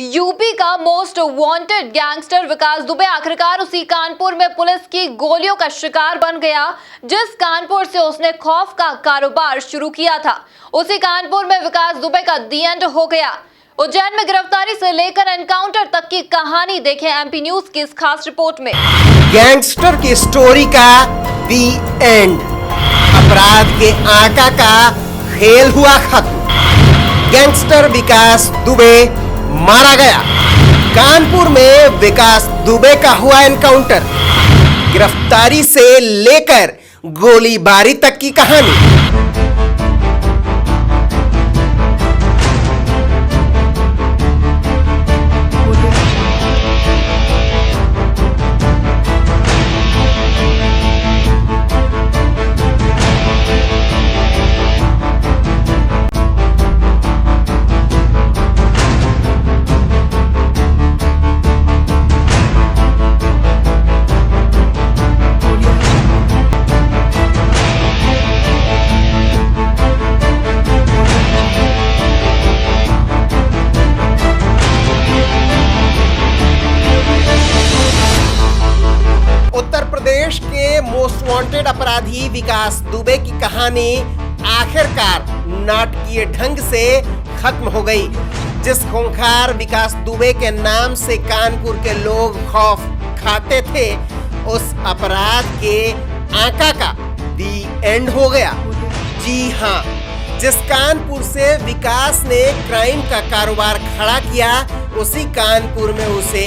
UP का most wanted gangster विकास दुबे आखिरकार उसी कानपुर में पुलिस की गोलियों का शिकार बन गया जिस कानपुर से उसने खौफ का कारोबार शुरू किया था। उसी कानपुर में विकास दुबे का दी एंड हो गया। उज्जैन में गिरफ्तारी से लेकर एनकाउंटर तक की कहानी देखें एमपी न्यूज की इस खास रिपोर्ट में। गैंगस्टर की स्टोरी का दी एंड, अपराध के आका का खेल हुआ खत्म। गैंगस्टर विकास दुबे मारा गया। कानपुर में विकास दुबे का हुआ एनकाउंटर, गिरफ्तारी से लेकर गोलीबारी तक की कहानी। देश के मोस्ट वांटेड अपराधी विकास दुबे की कहानी आखिरकार नाटकीय ढंग से खत्म हो गई। जिस खूंखार विकास दुबे के नाम से कानपुर के लोग खौफ खाते थे, उस अपराध के आका का दी एंड हो गया। जी हाँ, जिस कानपुर से विकास ने क्राइम का कारोबार खड़ा किया, उसी कानपुर में उसे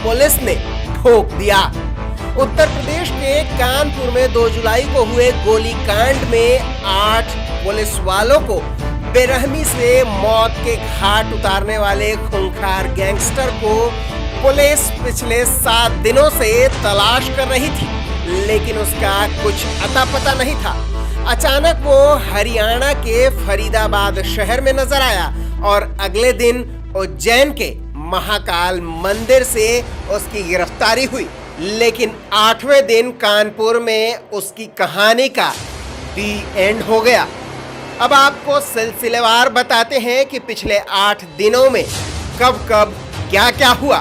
पुलिस ने ठोक दिया। उत्तर प्रदेश के कानपुर में 2 जुलाई को हुए गोलीकांड में 8 पुलिस वालों को बेरहमी से मौत के घाट उतारने वाले खूंखार गैंगस्टर को पुलिस पिछले 7 दिनों से तलाश कर रही थी, लेकिन उसका कुछ अता पता नहीं था। अचानक वो हरियाणा के फरीदाबाद शहर में नजर आया और अगले दिन उज्जैन के महाकाल मंदिर से उसकी गिरफ्तारी हुई। लेकिन 8वें दिन कानपुर में उसकी कहानी का दी एंड हो गया। अब आपको सिलसिलेवार बताते हैं कि पिछले 8 दिनों में कब कब क्या क्या हुआ।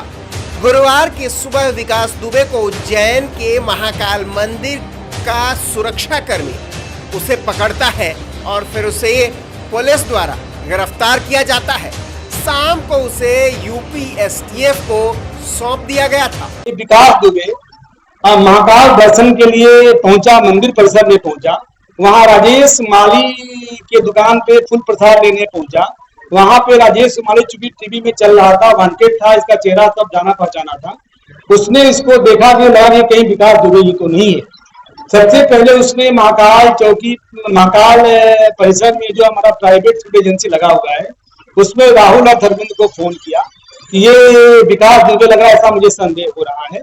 गुरुवार की सुबह विकास दुबे को उज्जैन के महाकाल मंदिर का सुरक्षा कर्मी उसे पकड़ता है और फिर उसे पुलिस द्वारा गिरफ्तार किया जाता है। शाम को उसे यूपी एसटीएफ को सौंप दिया गया था। विकास दुबे महाकाल दर्शन के लिए पहुंचा, मंदिर परिसर में पहुंचा। वहां राजेश माली के दुकान पे फूल प्रसाद लेने पहुंचा। वहां पे राजेश माली चूंकि टीवी में चल रहा था, वांटेड था, इसका चेहरा सब जाना पहचाना था। उसने इसको देखा कि लगा कि कहीं विकास दुबे ही तो नहीं है। सबसे पहले उसने महाकाल चौकी, महाकाल परिसर में जो हमारा प्राइवेट एजेंसी लगा हुआ है, उसमें राहुल और अरविंद को फोन किया कि ये विकास दुबे लग रहा है, ऐसा मुझे संदेह हो रहा है।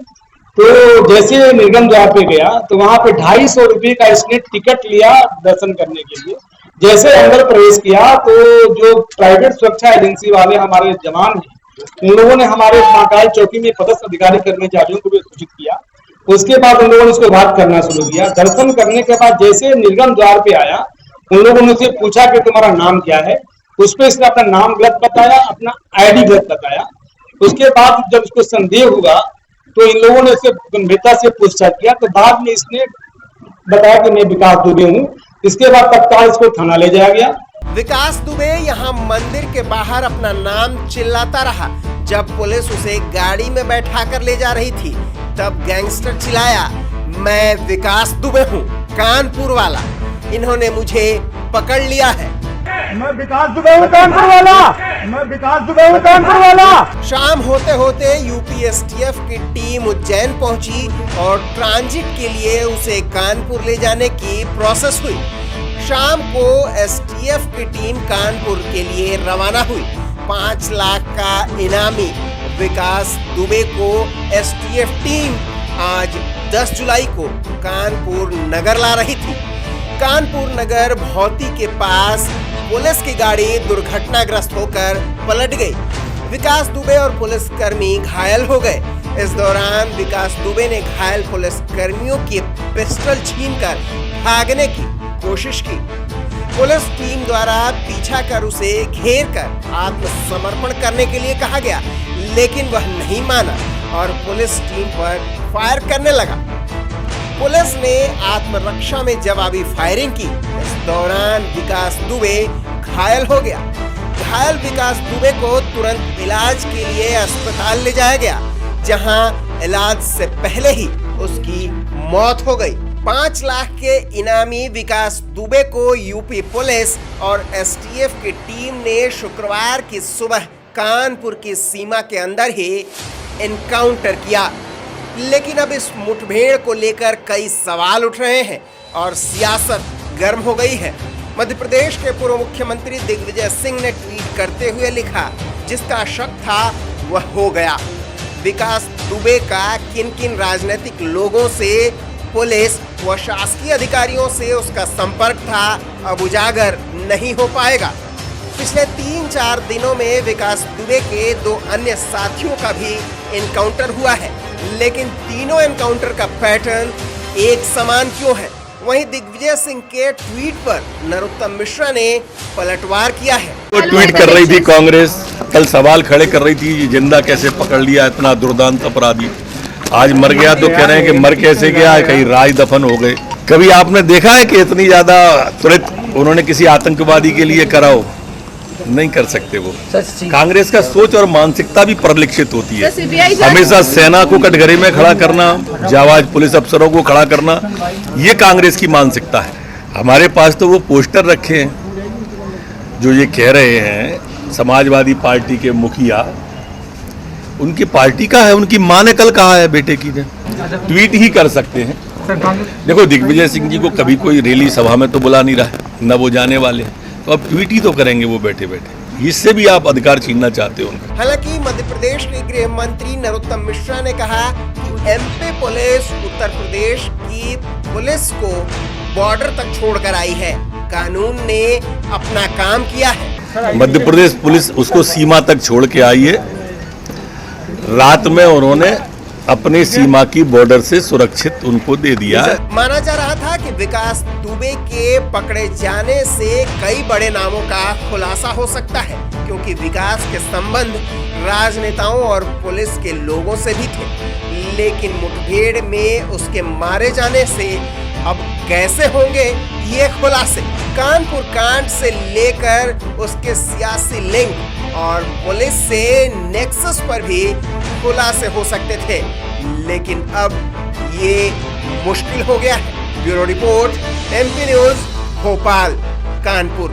तो जैसे निर्गम द्वार पे गया तो वहां पे 250 रुपये का इसने टिकट लिया दर्शन करने के लिए। जैसे अंदर प्रवेश किया तो जो प्राइवेट सुरक्षा एजेंसी वाले हमारे जवान हैं, उन लोगों ने हमारे महाकाल चौकी में पदस्थ अधिकारी कर्मचारियों को भी सूचित किया। उसके बाद उन लोगों ने उसको बात करना शुरू किया। दर्शन करने के बाद जैसे निर्गम द्वार पे आया, उन लोगों ने उसे पूछा कि तुम्हारा नाम क्या है। उस पर इसने अपना नाम गलत बताया, अपना आईडी गलत बताया। उसके बाद जब उसको संदेह हुआ तो इन लोगों ने इसे गंभीरता से पूछताछ किया। तो बाद में इसने बताया कि मैं विकास दुबे हूँ। इसके बाद तत्काल इसको थाना ले जाया गया। विकास दुबे यहाँ मंदिर के बाहर अपना नाम चिल्लाता रहा। जब पुलिस उसे गाड़ी में बैठा कर ले जा रही थी, तब गैंगस्टर चिल्लाया, मैं विकास दुबे हूँ, कानपुर वाला। इन्होंने मुझे पकड़ लिया है। मैं विकास दुबे हूं कानपुर वाला, मैं विकास दुबे हूं कानपुर वाला। शाम होते होते यूपी एसटीएफ की टीम उज्जैन पहुंची और ट्रांजिट के लिए उसे कानपुर ले जाने की प्रोसेस हुई। शाम को एसटीएफ की टीम कानपुर के लिए रवाना हुई। 5 लाख का इनामी विकास दुबे को एसटीएफ टीम आज 10 जुलाई को कानपुर नगर ला रही थी। कानपुर नगर भौती के पास पुलिस की गाड़ी दुर्घटनाग्रस्त होकर पलट गई। विकास दुबे और पुलिसकर्मी घायल हो गए। इस दौरान विकास दुबे ने घायल पुलिस कर्मियों की पिस्टल छीनकर भागने की कोशिश की। पुलिस टीम द्वारा पीछा कर उसे घेर कर आत्मसमर्पण करने के लिए कहा गया, लेकिन वह नहीं माना और पुलिस टीम पर फायर करने लगा। पुलिस ने आत्मरक्षा में जवाबी फायरिंग की। इस दौरान विकास दुबे घायल हो गया। घायल विकास दुबे को तुरंत इलाज के लिए अस्पताल ले जाया गया, जहां इलाज से पहले ही उसकी मौत हो गई। 5 लाख के इनामी विकास दुबे को यूपी पुलिस और एसटीएफ की टीम ने शुक्रवार की सुबह कानपुर की सीमा के अंदर ही एनकाउंटर किया। लेकिन अब इस मुठभेड़ को लेकर कई सवाल उठ रहे हैं और सियासत गर्म हो गई है। मध्य प्रदेश के पूर्व मुख्यमंत्री दिग्विजय सिंह ने ट्वीट करते हुए लिखा, जिसका शक था वह हो गया। विकास दुबे का किन किन राजनीतिक लोगों से, पुलिस व शासकीय अधिकारियों से उसका संपर्क था, अब उजागर नहीं हो पाएगा। पिछले 3-4 दिनों में विकास दुबे के 2 अन्य साथियों का भी एनकाउंटर हुआ है, लेकिन तीनों एनकाउंटर का पैटर्न एक समान क्यों है? वहीं दिग्विजय सिंह के ट्वीट पर नरोत्तम मिश्रा ने पलटवार किया है। वो ट्वीट कर रही थी कांग्रेस, कल सवाल खड़े कर रही थी ये जिंदा कैसे पकड़ लिया इतना दुर्दांत अपराधी, आज मर गया तो कह रहे हैं कि मर कैसे गया, कहीं राज दफन हो गए। कभी आपने देखा है कि इतनी ज्यादा त्वरित उन्होंने किसी आतंकवादी के लिए करा हो? नहीं कर सकते वो। कांग्रेस का सोच और मानसिकता भी परिलक्षित होती है। हमेशा सेना को कटघरे में खड़ा करना, जाबाज पुलिस अफसरों को खड़ा करना, ये कांग्रेस की मानसिकता है। हमारे पास तो वो पोस्टर रखे हैं जो ये कह रहे हैं समाजवादी पार्टी के मुखिया, उनकी पार्टी का है, उनकी माँ ने कल कहा है बेटे की ने, ट्वीट ही कर सकते हैं। देखो दिग्विजय सिंह जी को कभी कोई रैली सभा में तो बुला नहीं रहा है, न वो जाने वाले हैं, तो अब ट्वीट ही तो करेंगे वो बैठे बैठे। इससे भी आप अधिकार छीनना चाहते हो उनका। हालांकि मध्य प्रदेश के गृह मंत्री नरोत्तम मिश्रा ने कहा कि एमपी पुलिस उत्तर प्रदेश की पुलिस को बॉर्डर तक छोड़कर आई है, कानून ने अपना काम किया है। मध्य प्रदेश पुलिस उसको सीमा तक छोड़ के आई है। रात में उन्होंने अपनी सीमा की बॉर्डर से सुरक्षित उनको दे दिया। माना जा रहा था कि विकास दुबे के पकड़े जाने से कई बड़े नामों का खुलासा हो सकता है, क्योंकि विकास के संबंध राजनेताओं और पुलिस के लोगों से भी थे। लेकिन मुठभेड़ में उसके मारे जाने से अब कैसे होंगे ये खुलासे? कानपुर कांड से लेकर उसके सियासी लिंक और पुलिस से नेक्सस पर भी खुलासे हो सकते थे, लेकिन अब ये मुश्किल हो गया है। Bureau report, MP news, Bhopal, Kanpur.